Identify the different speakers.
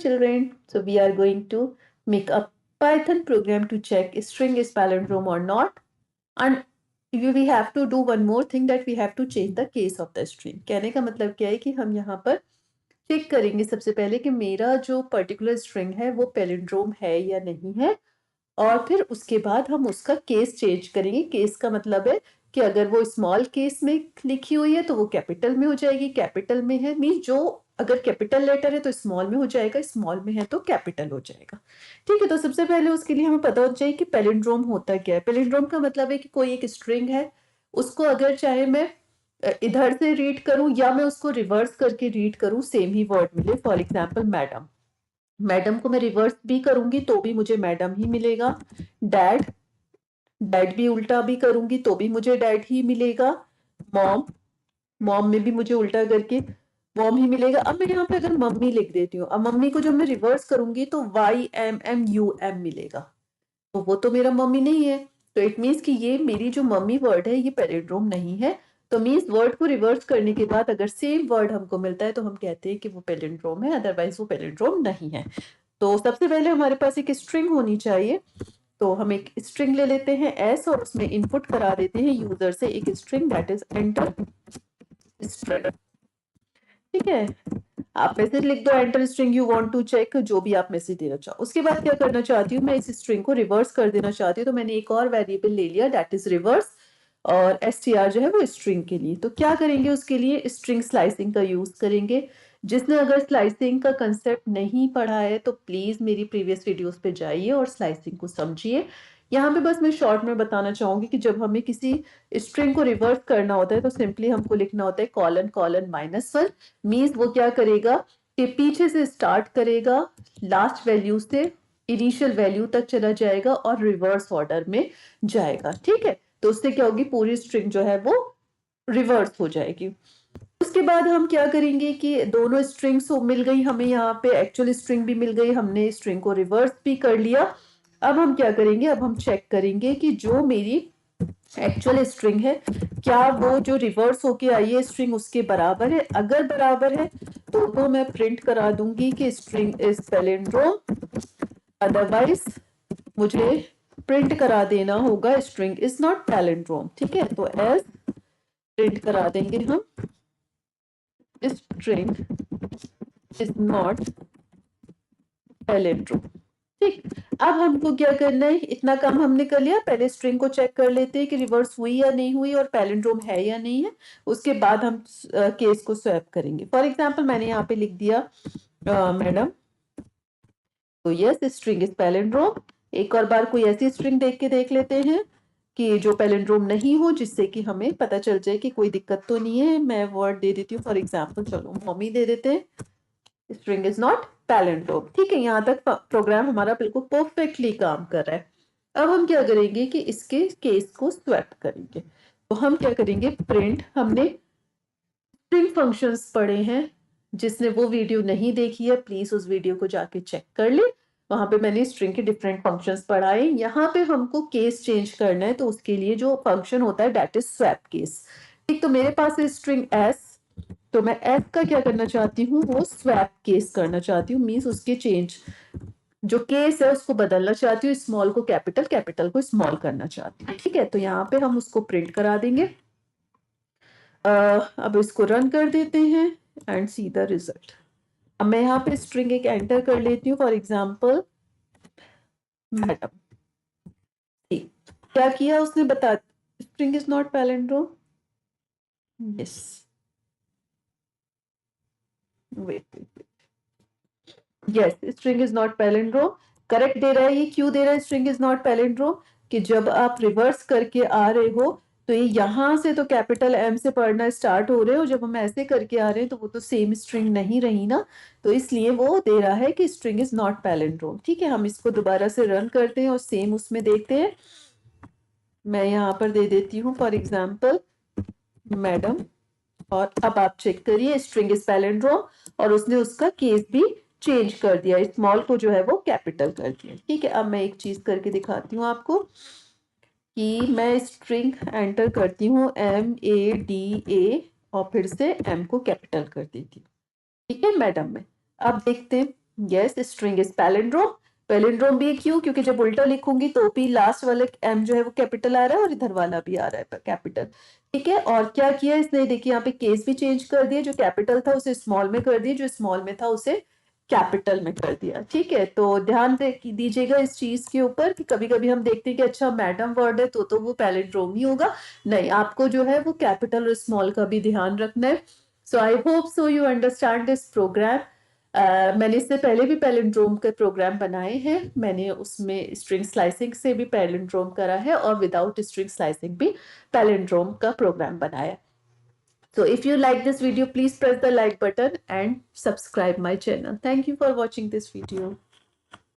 Speaker 1: children. So we are going to make a Python program to check string is palindrome or not. And we have to do one more thing, that we have to change the case of the string. कहने का मतलब क्या है कि हम यहाँ पर check करेंगे सबसे पहले कि मेरा जो पर्टिकुलर स्ट्रिंग है वो पैलिंड्रोम है या नहीं है, और फिर उसके बाद हम उसका केस चेंज करेंगे। केस का मतलब है कि अगर वो स्मॉल केस में लिखी हुई है तो वो कैपिटल में हो जाएगी, कैपिटल में है मीन जो अगर कैपिटल लेटर है तो स्मॉल में हो जाएगा, स्मॉल में है तो कैपिटल हो जाएगा। ठीक है, तो सबसे पहले उसके लिए हमें पता होना चाहिए कि पैलिंड्रोम होता क्या है। पैलिंड्रोम का मतलब है कि कोई एक स्ट्रिंग है, उसको अगर चाहे मैं इधर से रीड करूं या मैं उसको रिवर्स करके रीड करूं, सेम ही वर्ड मिले। फॉर एग्जाम्पल मैडम, मैडम को मैं रिवर्स भी करूंगी तो भी मुझे मैडम ही मिलेगा। डैड, डैड भी उल्टा भी करूंगी तो भी मुझे डैड ही मिलेगा। मॉम, मॉम में भी मुझे उल्टा करके मॉम ही मिलेगा। अब मैं यहाँ पे अगर मम्मी लिख देती हूँ, अब मम्मी को जब मैं रिवर्स करूंगी तो YMMUM मिलेगा, तो वो तो मेरा मम्मी नहीं है। तो इट मीन्स कि ये मेरी जो मम्मी वर्ड है ये पैलिंड्रोम नहीं है। तो मीन्स वर्ड को रिवर्स करने के बाद अगर सेम वर्ड हमको मिलता है तो हम कहते हैं कि वो पैलिंड्रोम है, अदरवाइज वो पैलिंड्रोम नहीं है। तो सबसे पहले हमारे पास एक स्ट्रिंग होनी चाहिए, तो हम एक स्ट्रिंग ले लेते हैं एस और उसमें इनपुट करा देते हैं यूजर से एक string, that is enter string. ठीक है, आप मैसेज लिख दो enter string you want to check, जो भी आप मैसेज देना चाहो। उसके बाद क्या करना चाहती हूँ, मैं इस स्ट्रिंग को रिवर्स कर देना चाहती हूँ, तो मैंने एक और वेरिएबल ले लिया दैट इज रिवर्स, और str जो है वो स्ट्रिंग के लिए। तो क्या करेंगे, उसके लिए स्ट्रिंग स्लाइसिंग का यूज करेंगे। जिसने अगर स्लाइसिंग का कंसेप्ट नहीं पढ़ा है तो प्लीज मेरी प्रीवियस वीडियोस पे जाइए और स्लाइसिंग को समझिए। यहाँ पे बस मैं शॉर्ट में बताना चाहूंगी कि जब हमें किसी स्ट्रिंग को रिवर्स करना होता है तो सिंपली हमको लिखना होता है कॉलन कॉलन -1। मीन्स वो क्या करेगा कि पीछे से स्टार्ट करेगा, लास्ट वैल्यू से इनिशियल वैल्यू तक चला जाएगा और रिवर्स ऑर्डर में जाएगा। ठीक है, तो उससे क्या होगी, पूरी स्ट्रिंग जो है वो रिवर्स हो जाएगी। उसके बाद हम क्या करेंगे कि दोनों स्ट्रिंग्स मिल गई हमें, यहाँ पे एक्चुअल स्ट्रिंग भी मिल गई, हमने स्ट्रिंग को रिवर्स भी कर लिया। अब हम क्या करेंगे, अब हम चेक करेंगे कि जो मेरी एक्चुअल स्ट्रिंग है क्या वो जो रिवर्स होके आई है स्ट्रिंग उसके बराबर है। अगर बराबर है तो मैं प्रिंट करा दूंगी कि स्ट्रिंग इज पैलिंड्रोम, अदरवाइज मुझे प्रिंट करा देना होगा स्ट्रिंग इज नॉट पैलिंड्रोम। ठीक है, तो एज प्रिंट करा देंगे हम स्ट्रिंग इज नॉट पैलिंड्रोम। ठीक, अब हमको क्या करना है, इतना काम हमने कर लिया। पहले स्ट्रिंग को चेक कर लेते हैं कि रिवर्स हुई या नहीं हुई और पैलिंड्रोम है या नहीं है। उसके बाद हम केस को स्वैप करेंगे। फॉर एग्जांपल मैंने यहाँ पे लिख दिया मैडम, तो यस स्ट्रिंग इज पैलिंड्रोम। एक और बार कोई ऐसी स्ट्रिंग देख के देख लेते हैं कि जो पैलिंड्रोम नहीं हो, जिससे कि हमें पता चल जाए कि कोई दिक्कत तो नहीं है। मैं वर्ड दे देती हूँ, फॉर एग्जाम्पल चलो मम्मी दे देते हैं, स्ट्रिंग इज नॉट पैलिंड्रोम। ठीक है, यहाँ तक प्रोग्राम हमारा बिल्कुल परफेक्टली काम कर रहा है। अब हम क्या करेंगे कि इसके केस को स्वैप करेंगे। तो हम क्या करेंगे, प्रिंट, हमने स्ट्रिंग फंक्शंस पढ़े हैं, जिसने वो वीडियो नहीं देखी है प्लीज उस वीडियो को जाके चेक कर ले, वहां पे मैंने स्ट्रिंग के डिफरेंट फंक्शंस पढ़ाए। यहाँ पे हमको केस चेंज करना है तो उसके लिए जो फंक्शन होता है दैट इज स्वैप केस। ठीक, तो मेरे पास है स्ट्रिंग एस, तो मैं एस का क्या करना चाहती हूँ, वो स्वैप केस करना चाहती हूँ। मीन्स उसके चेंज जो केस है उसको बदलना चाहती हूँ, स्मॉल को कैपिटल, कैपिटल को स्मॉल करना चाहती हूँ। ठीक है, तो यहाँ पे हम उसको प्रिंट करा देंगे। अब इसको रन कर देते हैं एंड सी द रिजल्ट। अब मैं यहाँ पे स्ट्रिंग एक एंटर कर लेती हूँ, फॉर एग्जाम्पल मैडम। क्या किया उसने, बता, string is not palindrome, yes, wait, yes string is not palindrome, correct दे रहा है। ये क्यों दे रहा है स्ट्रिंग इज नॉट पैलिंड्रोम, कि जब आप रिवर्स करके आ रहे हो तो ये यहां से तो कैपिटल एम से पढ़ना स्टार्ट हो रहे हो, जब हम ऐसे करके आ रहे हैं तो वो तो सेम स्ट्रिंग नहीं रही ना, तो इसलिए वो दे रहा है कि स्ट्रिंग इज नॉट पैलिंड्रोम। ठीक है, हम इसको दोबारा से रन करते हैं और सेम उसमें देखते हैं। मैं यहाँ पर दे देती हूँ फॉर एग्जाम्पल मैडम, और अब आप चेक करिए स्ट्रिंग इज पैलिंड्रोम, और उसने उसका केस भी चेंज कर दिया, स्मॉल को जो है वो कैपिटल कर दिया। ठीक है, अब मैं एक चीज करके दिखाती हूँ आपको कि मैं स्ट्रिंग एंटर करती हूँ MADA और फिर से M को कैपिटल कर देती हूँ। ठीक है मैडम में, अब देखते हैं yes, string is palindrome. Palindrome भी क्यों? क्योंकि जब उल्टा लिखूंगी तो भी लास्ट वाला एम जो है वो कैपिटल आ रहा है और इधर वाला भी आ रहा है कैपिटल। ठीक है, और क्या किया इसने, देखिए यहाँ पे केस भी चेंज कर दिया, जो कैपिटल था उसे स्मॉल में कर दिया, जो स्मॉल में था उसे कैपिटल में कर दिया। ठीक है, तो ध्यान दीजिएगा इस चीज के ऊपर कि कभी कभी हम देखते हैं कि अच्छा मैडम वर्ड है तो वो पैलिंड्रोम ही होगा। नहीं, आपको जो है वो कैपिटल और स्मॉल का भी ध्यान रखना है। So I hope so you understand this program. मैंने इससे पहले भी पैलिंड्रोम के प्रोग्राम बनाए हैं। मैंने उसमें स्ट्रिंग स्लाइसिंग से भी पैलिंड्रोम करा है और विदाउट स्ट्रिंग स्लाइसिंग भी पैलिंड्रोम का प्रोग्राम बनाया। So if you like this video, please press the like button and subscribe my channel. Thank you for watching this video.